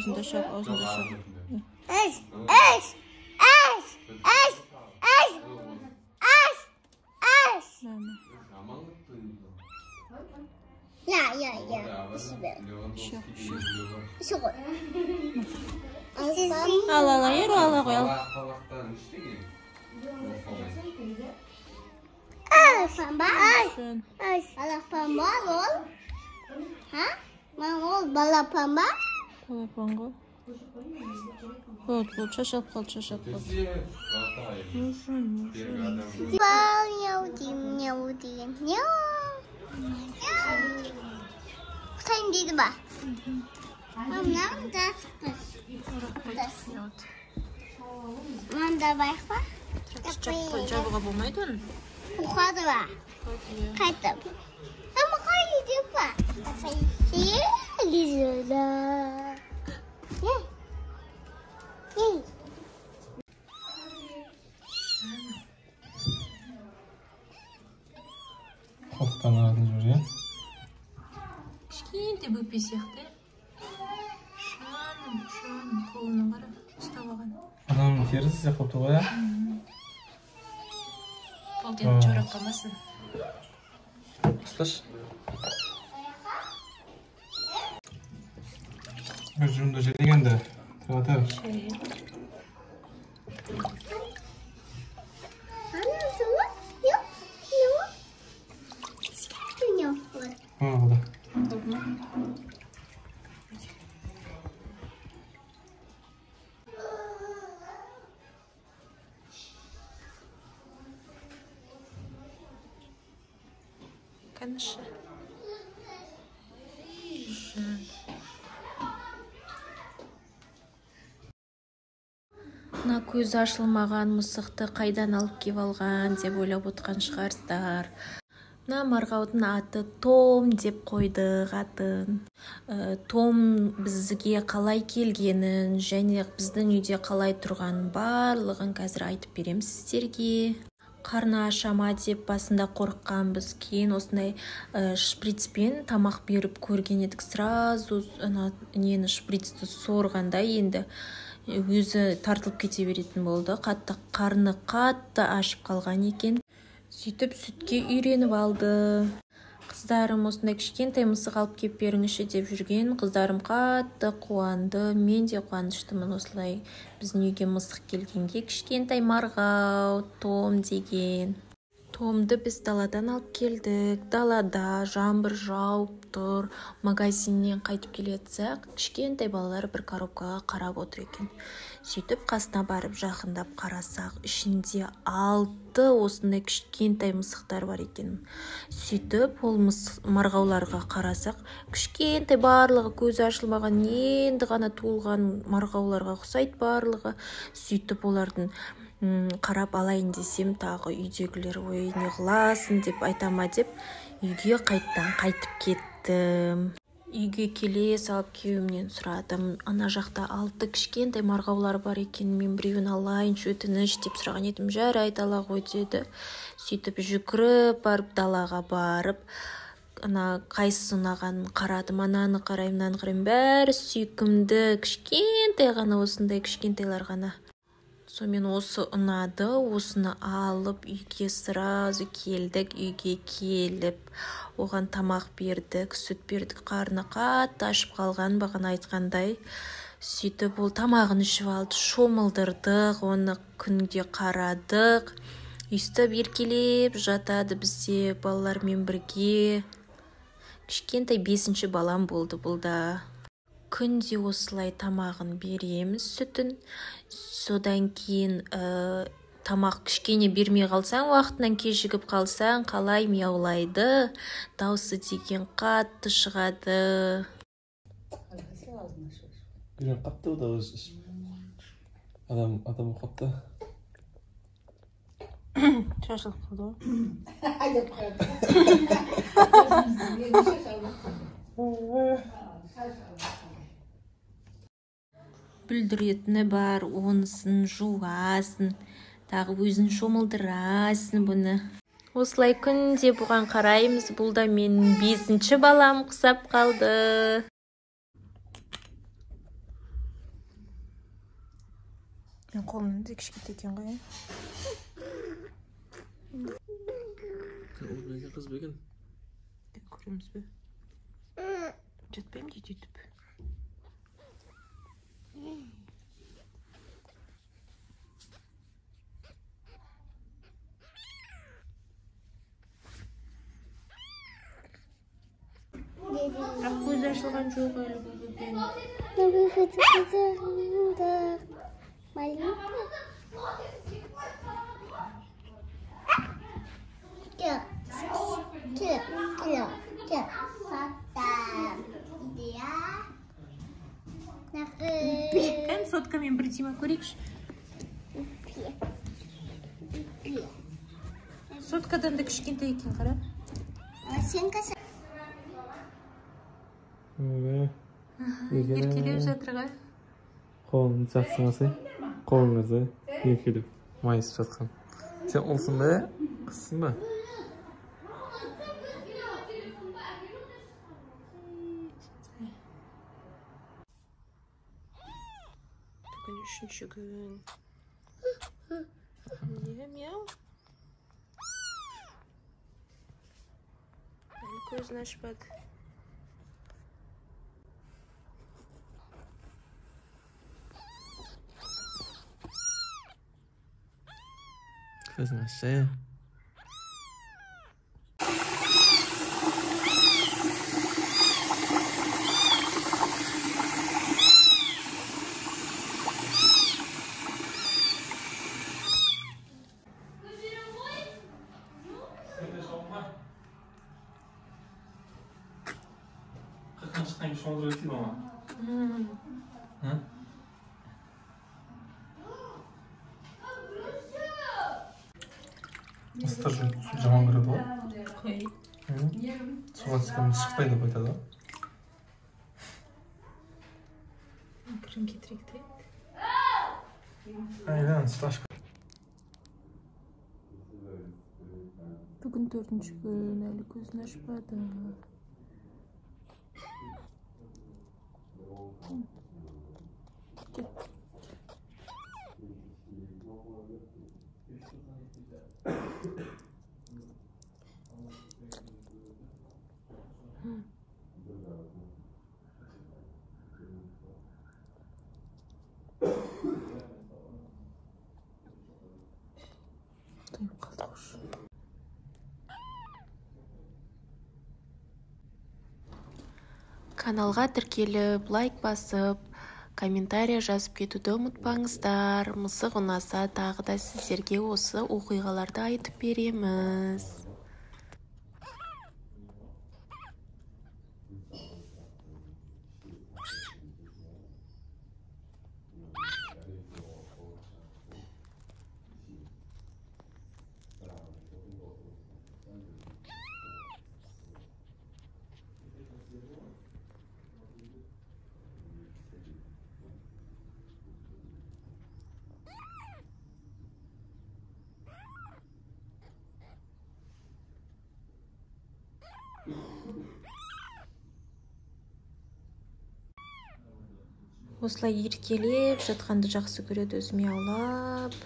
Ağzında şap, ağzında şap. Al yer, al koy al. Balapamba. Balapamba. Вот, шашап қал. Құтайым дейді ба? Мында байық ба? Жабуға болмайды оны? Ұқады ба? Қайтып. Ama қайды ба? Қолтықтан ағатын жүр, е? Кішкентай бөпе сияқты. Шаным, қолының қара. Ұстап алған. Адамның терісі сияқты қылыпты ғой, ә? Қолтен жорап қалмасын. Ұсташ. Жүрімді желегенді. Тұратыр. Алды. Конечно. Мына көзі ашылмаған мысықты қайдан алып кеп алған деп ойлап отқан шығарсыздар. Мына марғаудың аты Том деп қойдық атын. Том бізге қалай келгенін және біздің үйде қалай тұрғанын барлығын қазір айтып берем сіздерге. Қарны ашама деп басында қорыққанбыз, кейін осындай шприцпен тамақ беріп көрген едік. Сразу нені шприцті сорғанда енді өзі тартылып кете беретін болды. Қарны қатты ашып қалған екен. Сөйтіп сүтке үйреніп алды. Қыздарым осындай кішкентай мысық алып кеп беріңізші деп жүрген. Қыздарым қатты қуанды. Мен де қуаныштымын осылай біздің үйге мысық келгенге. Кішкентай марғау Том деген. Томды біз даладан алып келдік. Далада жаңбыр жауып тұр. Магазиннен қайтып келетсек, кішкентай балалар бір коробкаға қарап отыр екен. Сөйтіп қасына барып жақындап қарасақ, ішінде 6 осындай кішкентай мысықтар бар екен. Сөйтіп ол марғауларға қарасақ, кішкентай барлығы көзі ашылмаған, енді ғана туылған марғауларға ұқсайды барлығы. Сөйтіп олардың қарап алайын десем, тағы үйдегілер ой не қыласың деп айтама деп үйге қайтып кеттім. Үйге келе салып күйеуімнен сұрадым. Ана жақта 6 кішкентай марғаулар бар екен, мен біреуін алайыншы өтініш деп сұраған едім. Жарайды ала ғой деді. Сөйтіп жүгіріп барып далаға барып, ана қайсысы ұнағанын қарадым. Ананы қараймын, мынаны қараймын, бәрі сүйкімді, кішкентай ғана, осындай кішкентайлар ғана. Сонымен осы ұнады, осыны алып үйге сразу келдік. Үйге келіп, оған тамақ бердік, сүт бердік. Қарны қатты ашып қалған, бағана айтқандай. Сөйтіп ол тамағын ішіп алды, шомылдырдық, оны күнге қарадық. Өйстіп еркелеп жатады бізде балалармен бірге. Кішкентай 5-ші балам болды бұлда. Күнде осылай тамағын береміз, сүтін. Содан кейін тамақ кішкене бермей қалсаң, уақытынан кешігіп қалсаң, қалай мияулайды, дауысы деген қатты шығады. Күрен қатты дауыс. Адам қатты. Шашылып қалды ғой. Бүлдіретіні бар, онысын жуасын, тағы өзін шомылдырасын бұны. Осылай күнде бұған қараймыз. Бұл да менің 5-ші балам құсап қалды. Мен қолымда кішкентай екен ғой. Ол бәле қыз ба екен? Көреміз бе? Жатпаймын дейді өйтіп. Бірақ көзі ашылған жоқ әлі бүгін. Kan соткамен бір тима көрейікші. Соткадан да кішкентай екен, қара. Еркелеп жатыр ғой. Қолыңды жақсыңасы, қолыңызы еркелеп майысып жатқан. Сен ұлсың ба, қызсың ба? Бүгін үшінші күн. Не, мяу. Әлі көзін ашпады. Көзін ашшы. Қаққан шыққан еш олдыр өтейді ома? Мыстар су жаман көреді ғой? Қой. Суға түскенде шықпайды деп айтады ғой? Кірін кетірек дейді. Айдан, сташка. Бүгін 4-ші күн, әлі көзін ашпады. Каналға тіркеліп, лайк басып, комментария жазып кетуді ұмытпаңыздар. Мысық ұнаса тағы да сіздерге осы оқиғаларды айтып береміз. Осылай еркелеп жатқанды жақсы көреді, өзіме аулап.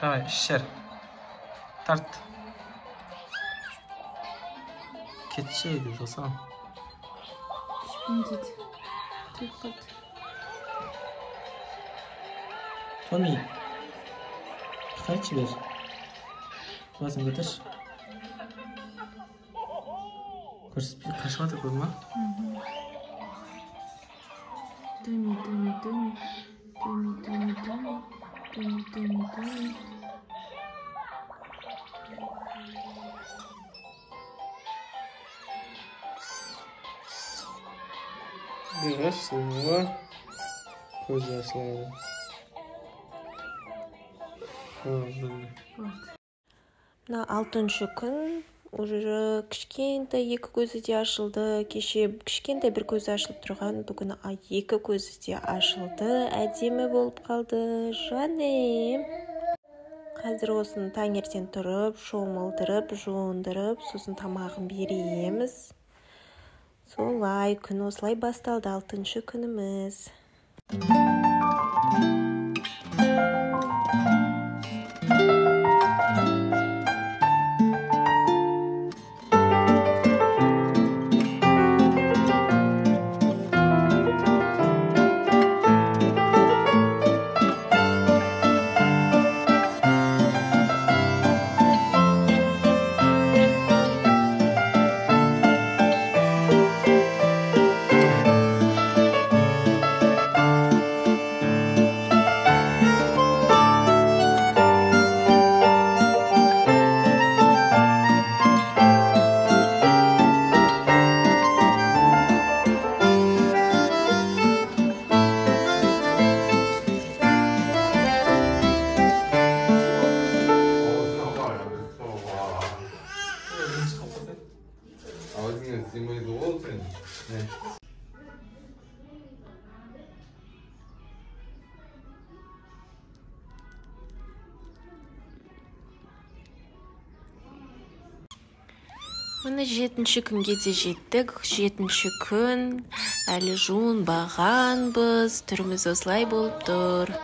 Давай, шер. Тарт. Кетші еді, жасам. Ішпен дейді. Тұйып қалды. Томи. Қайтшы бер. Басын көтірші. Көрсетпей қашық атыр көрдің ма? Томи, Томи, Томи. Томи, Томи, Томи. Томи, Томи, Томи. Бераш, сылыңға. Көз ашылады. Мына 6-шы күн. уже кішкентай екі көзі де ашылды. Кеше кішкентай бір көзі ашылып тұрған, бүгін екі көзі де ашылды. Әдемі болып қалды. Жаным. Қазір осын таңертең тұрып, шомылдырып, жуындырып, сосын тамағын береміз. Солай, күн осылай басталды, 6-шы күніміз. Міне 7-ші күнге де жеттік. 7-ші күн, әлі жуынбағанбыз, түріміз осылай болып тұр.